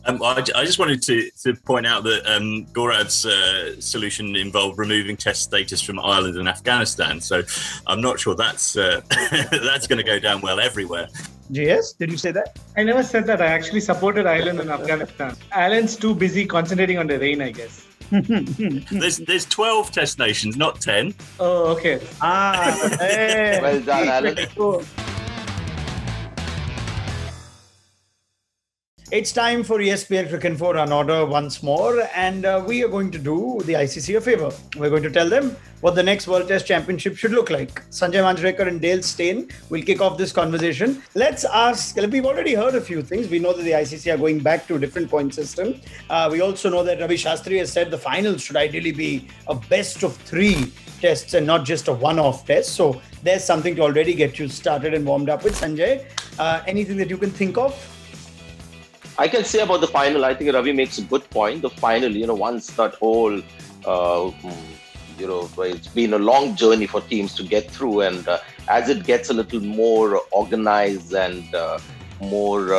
I just wanted to point out that Gaurav's solution involved removing test status from Ireland and Afghanistan. So I'm not sure that's that's going to go down well everywhere. JS, did you say that? I never said that. I actually supported Ireland and Afghanistan. Alan's too busy concentrating on the rain, I guess. There's 12 test nations, not 10. Oh, okay. Hey. Well done, Alan. It's time for ESPNcricinfo Runorder once more, and we are going to do the ICC a favour. We're going to tell them what the next World Test Championship should look like. Sanjay Manjrekar and Dale Steyn will kick off this conversation. Let's ask, we've already heard a few things. We know that the ICC are going back to a different point system. We also know that Ravi Shastri has said the finals should ideally be a best of 3 tests and not just a one-off test. So there's something to already get you started and warmed up with. Sanjay, anything that you can think of? I can say about the final, I think Ravi makes a good point. The final, once that whole, it's been a long journey for teams to get through. And as it gets a little more organized and more,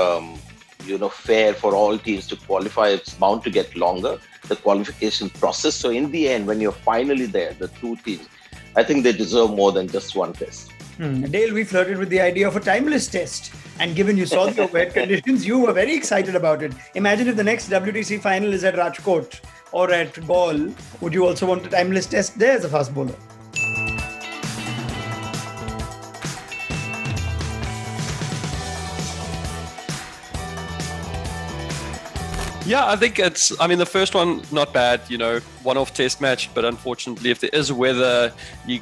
fair for all teams to qualify, it's bound to get longer, the qualification process. So in the end, when you're finally there, the 2 teams, I think they deserve more than just one test. Dale, we flirted with the idea of a timeless test. And given you saw the wet conditions, you were very excited about it. Imagine if the next WTC final is at Rajkot or at Gaul. Would you also want a timeless test there as a fast bowler? Yeah, I think the first one, not bad, one-off test match. But unfortunately, if there is weather, you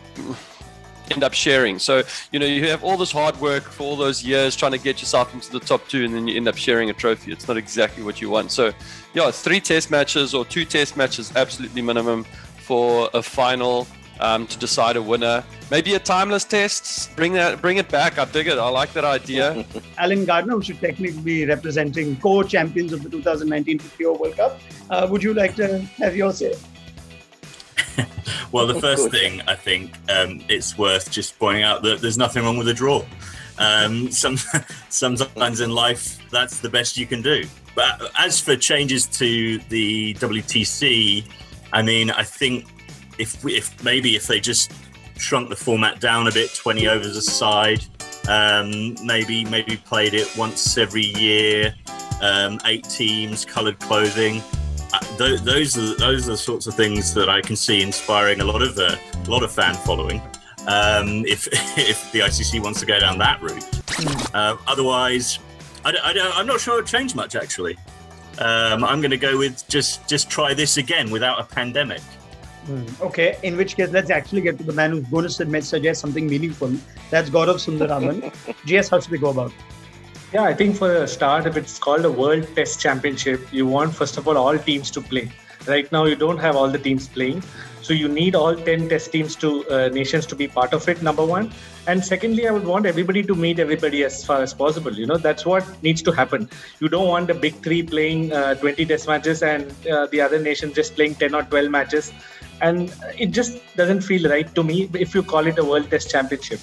end up sharing. So, you have all this hard work for all those years trying to get yourself into the top 2, and then you end up sharing a trophy. It's not exactly what you want. So, 3 test matches or 2 test matches, absolutely minimum for a final to decide a winner. Maybe a timeless test. Bring it back. I dig it. I like that idea. Alan Gardner, who should technically be representing co-champions of the 2019 50 World Cup. Would you like to have your say? Well, the first thing, I think it's worth just pointing out that there's nothing wrong with a draw. Sometimes in life, that's the best you can do. But as for changes to the WTC, I think if they just shrunk the format down a bit, 20 overs aside, maybe played it once every year, 8 teams, coloured clothing. Those are the sorts of things that I can see inspiring a lot of fan following. If the ICC wants to go down that route, otherwise, I'm not sure it'll change much. Actually, I'm going to go with just try this again without a pandemic. Okay, in which case, let's actually get to the man who's going to suggest something meaningful. That's Gaurav Sundaraman. GS, how should we go about it? Yeah, I think for a start, if it's called a World Test Championship, you want, first of all teams to play. Right now, you don't have all the teams playing. So you need all 10 test teams nations to be part of it, number one. And secondly, I would want everybody to meet everybody as far as possible. That's what needs to happen. You don't want the big 3 playing 20 test matches and the other nation just playing 10 or 12 matches. And it just doesn't feel right to me if you call it a World Test Championship.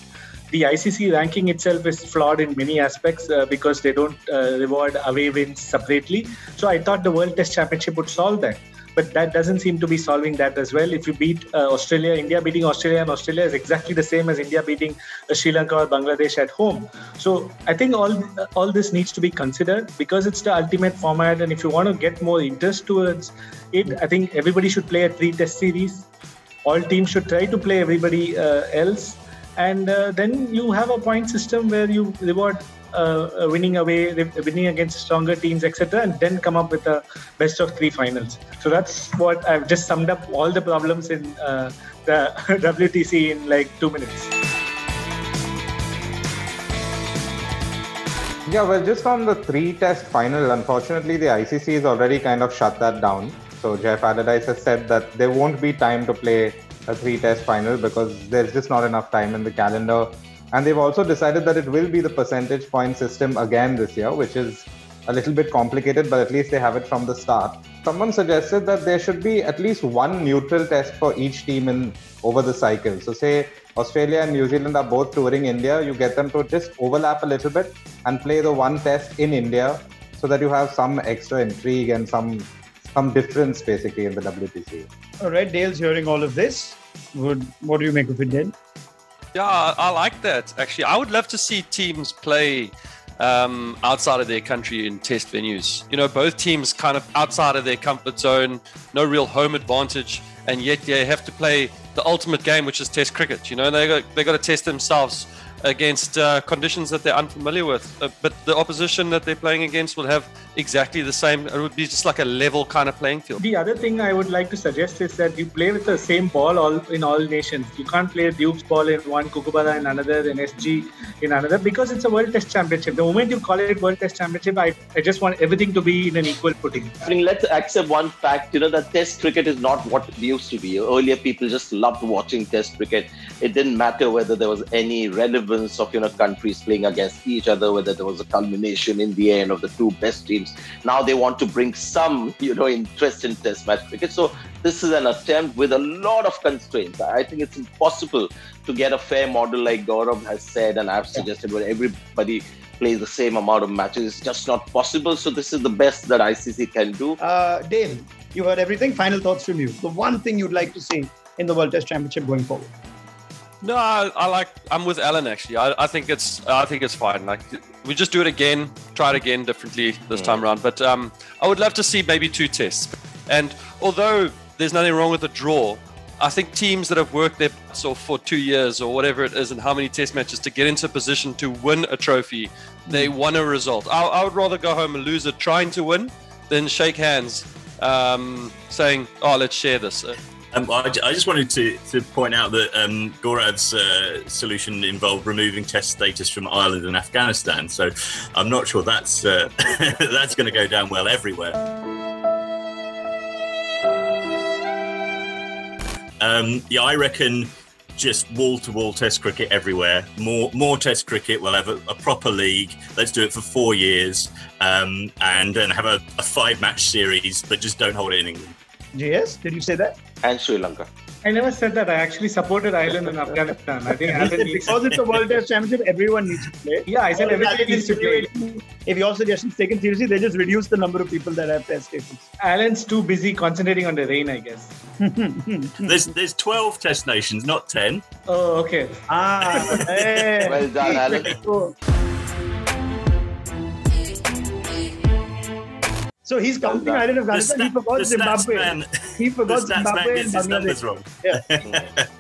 The ICC ranking itself is flawed in many aspects because they don't reward away wins separately. So I thought the World Test Championship would solve that. But that doesn't seem to be solving that as well. If you beat Australia, India beating Australia, and Australia is exactly the same as India beating Sri Lanka or Bangladesh at home. So I think all this needs to be considered because it's the ultimate format. And if you want to get more interest towards it, I think everybody should play a 3-test series. All teams should try to play everybody else. And then you have a point system where you reward winning away, winning against stronger teams, etc., and then come up with a best of 3 finals. So that's what I've just summed up all the problems in the WTC in like 2 minutes. Yeah, well, just on the 3-test final, unfortunately, the ICC has already kind of shut that down. So Jeff Allardyce has said that there won't be time to play a 3-test final because there's just not enough time in the calendar. And they've also decided that it will be the percentage point system again this year, which is a little bit complicated, but at least they have it from the start. Someone suggested that there should be at least one neutral test for each team over the cycle. So say Australia and New Zealand are both touring India, you get them to just overlap a little bit and play the one test in India so that you have some extra intrigue and some difference basically in the WTC. All right, Dale's hearing all of this. What do you make of it, Dale? Yeah, I like that. Actually, I would love to see teams play outside of their country in test venues. Both teams kind of outside of their comfort zone, no real home advantage, and yet they have to play the ultimate game, which is test cricket. They got to test themselves against conditions that they're unfamiliar with. But the opposition that they're playing against will have exactly the same. It would be just like a level kind of playing field. The other thing I would like to suggest is that you play with the same ball in all nations. You can't play Duke's ball in one, Kukubara in another, and SG in another, because it's a World Test Championship. The moment you call it World Test Championship, I just want everything to be in an equal footing. I mean, let's accept one fact, that Test cricket is not what it used to be. Earlier, people just loved watching Test cricket. It didn't matter whether there was any relevance of countries playing against each other, whether there was a culmination in the end of the two best teams. Now they want to bring some interest in Test match cricket. So this is an attempt with a lot of constraints. I think it's impossible to get a fair model like Gaurav has said and I've suggested, where everybody plays the same amount of matches. It's just not possible. So this is the best that ICC can do. Dale, you heard everything. Final thoughts from you. The one thing you'd like to see in the World Test Championship going forward. No, I'm with Alan actually. I think it's fine. Like, we just do it again, try it again differently this time around. But I would love to see maybe 2 tests. And although there's nothing wrong with a draw, I think teams that have worked their butts off for 2 years or whatever it is, and how many test matches to get into a position to win a trophy, they want a result. I would rather go home and lose it trying to win than shake hands saying, "Oh, let's share this." I just wanted to point out that Gaurav's solution involved removing test status from Ireland and Afghanistan. So I'm not sure that's that's going to go down well everywhere. I reckon just wall-to-wall test cricket everywhere. More test cricket. We'll have a proper league. Let's do it for 4 years and then have a 5-match series, but just don't hold it in England. JS, did you say that? And Sri Lanka. I never said that. I actually supported Ireland and Afghanistan. I think because it's a World Test Championship, everyone needs to play. Yeah, I said everybody needs to play. If your suggestion is taken seriously, they just reduce the number of people that have test status. Alan's too busy concentrating on the rain, I guess. There's 12 test nations, not 10. Oh, okay. Hey. Well done, Alan. So he's counting Ireland and Afghanistan. He forgot Zimbabwe. He forgot Zimbabwe and Bangladesh. Wrong. Yeah.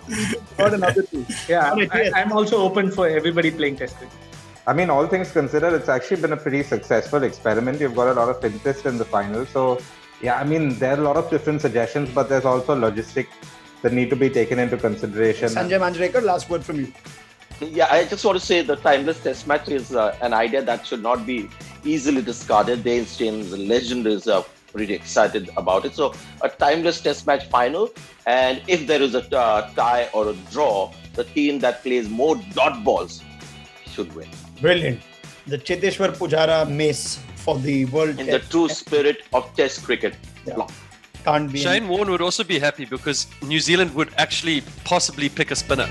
He forgot another 2. Yeah, I'm also open for everybody playing test cricket. I mean, all things considered, it's actually been a pretty successful experiment. You've got a lot of interest in the final. So, yeah, I mean, there are a lot of different suggestions, but there's also logistics that need to be taken into consideration. Sanjay Manjrekar, last word from you. Yeah, I just want to say the timeless test match is an idea that should not be easily discarded. Dale Steyn, the legend, is pretty excited about it. So a timeless test match final, and if there is a tie or a draw, the team that plays more dot balls should win. Brilliant. The Cheteshwar Pujara mace for the World In Test. the true spirit of Test cricket. Yeah. Can't be. Shane Warne would also be happy because New Zealand would actually possibly pick a spinner.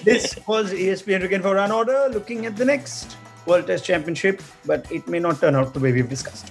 This was ESPNcricinfo Runorder looking at the next World Test Championship, but it may not turn out the way we've discussed.